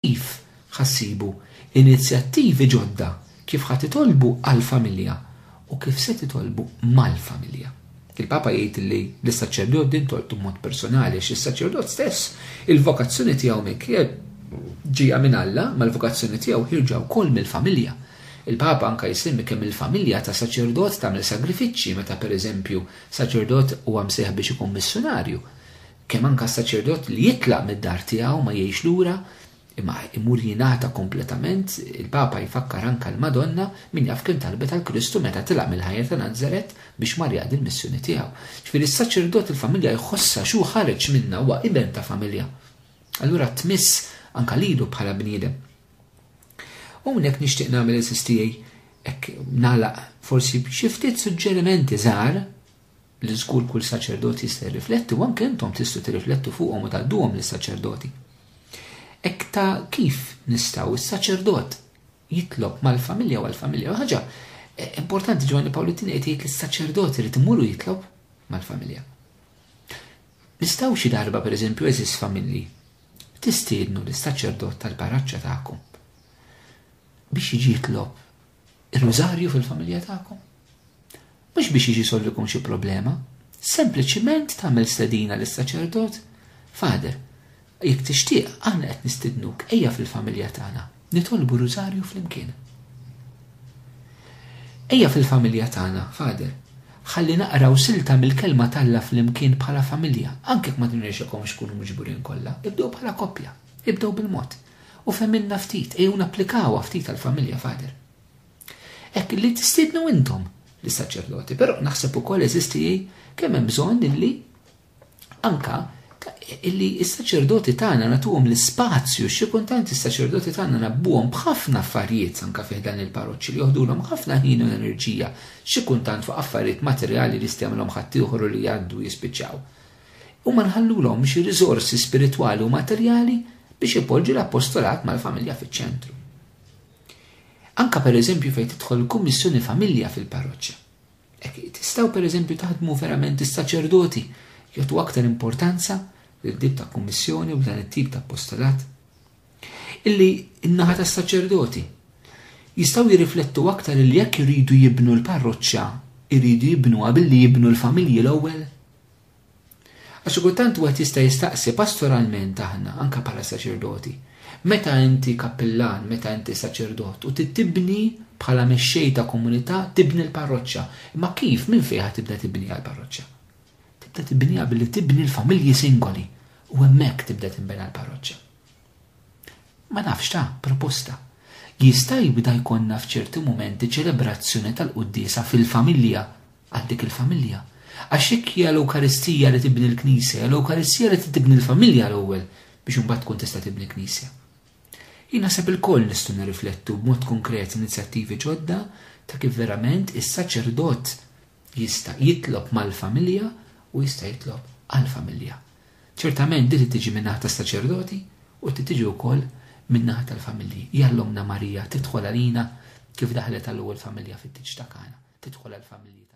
kif ħassibu inizjattivi ġodda kif ħad titolbu għall-familja u kif se titolbu mal-familja. Il-Papa jgħid li l-saċerdot din toltu mod personali x-saċerdot stess il-vokazzjoni tiegħu minn ġija minn Alla, ma l-vokazzjoni tiegħu ħirġa wkoll mill-familja. Il-Papa anka jisemmi kemm il-familja ta' saċerdot tagħmel sagrifiċċji meta pereżempju saċerdot huwa msejħ biex ikun missjonarju. Kemm anka saċerdot li jitlaq mid-dar tiegħu ma jgħix lura imma imur jingħata kompletament, il-Papa jfakkar anka l-Madonna min jaf kien talbet għal Kristu meta tilaq mill-ħajja ta' Nażaret biex marja din missjoni tiegħu. Ġifieri s-saċerdot il-familja jħossha xu ħareġ minnha huwa iben ta' familja. Allura tmiss anka lilu bħala bniedem. U hawnhekk nixtieq nagħmel eżistijaj hekk nagħlaq forsi xi ftit suġġerimenti żgħar li żgur kull saċerdot jista' jirrifletti u anke intom tistgħu tirriflettu fuqhom u tgħadduhom lis-saċerdoti. Hekk ta' kif nistgħu is-saċerdot jitlob mal-familja u għall-familja. Ħaġa importanti Ġwanni Pawlittin qed jgħid lis-saċerdot irid imur jitlob mal-familja. Nistgħu xi darba pereżempju eżis familji tistiednu lis-saċerdot tal-paraċċa tagħkom biex jiġi jitlob ir-rużarju fil-familja tagħkom. Mhux biex jiġi jsolvikom xi problema, sempliċiment tagħmel stedina lis-saċerdot, Fader, jekk tixtieq aħna qed nistidnuk ejja fil-familja tagħna nitolbu rużarju flimkien. Ejja fil-familja tagħna, Fader, ħalli naqraw silta mill-kelma talla flimkien bħala familja, anke ma tinrexekomx tkunu miġburin kollha, ibdew bħala koppja, ibdew bil-mod. U femminna ftit, ejju napplikawha ftit għall-familja, Fader. Hekk li tistidnu intom lis-saċerdoti, però naħseb ukoll eżisti kemm hemm bżonn illi anka illi s-saċerdoti tagħna nagħtuhom l-ispazju xi kultant is-saċerdoti tagħna nabbuhom b'ħafna affarijiet anke fih dan il-parroċċi li joħdulhom ħafna ħin u enerġija xi kultant fuq affarijiet materjali li jistgħmilhom ħaddieħor li jgħaddu jispiċċaw. U ma nħallulhom xi riżorsi spiritwali u materjali biex ipoġġu l-appostolat mal-familja fiċ-ċentru. Anka pereżempju fejn tidħol kummissjoni familja fil-parroċċja. Tistgħu pereżempju taħdmu verament is-saċerdoti jagħtu aktar importanza lil-dib ta' kummissjoni u dan it-tip ta' appostolat. Illi in-naħa tas-saċerdoti jistgħu jirriflettu aktar li jekk iridu jibnu l-parroċċja, iridu jibnuha billi jibnu l-familji l-ewwel. Għax kultant wieħed jista' jistaqsi pastoralment aħna anke bħala saċerdoti. Meta inti kappellan, meta inti saċerdot u tibni bħala mexxej ta' komunità tibni l-parroċċja. Imma kif minn fejn tibda tibni l-parroċċja? Tibda tibniha billi tibni l-familji singoli u hemmhekk tibda tinbena l-parroċċja. Ma nafx ta' proposta. Jista' jibda jkollna f'ċerti mumenti ċelebrazzjoni tal-quddiesa fil-familja għal dik il-familja. Għax hekk hija l-Ewkaristija li tibni l-Knisja, l-Ewkaristija li tibni l-familja l-ewwel biex imbagħad tkun tista' tibni l-Knisja. Jien naħseb il-koll nistgħu nirriflettu b'mod konkret inizjattivi ġodda ta' kif verament is-saċerdot jista' jitlob mal-familja u jista' jitlob għall-familja. Ċertament din tiġi min-naħa tas-saċerdoti u tiġi wkoll min-naħa tal-familji. Jallomna Marija tidħol għalina kif daħlet għall-ewwel familja fit-tiġ ta' Kana, tidħol għall-familji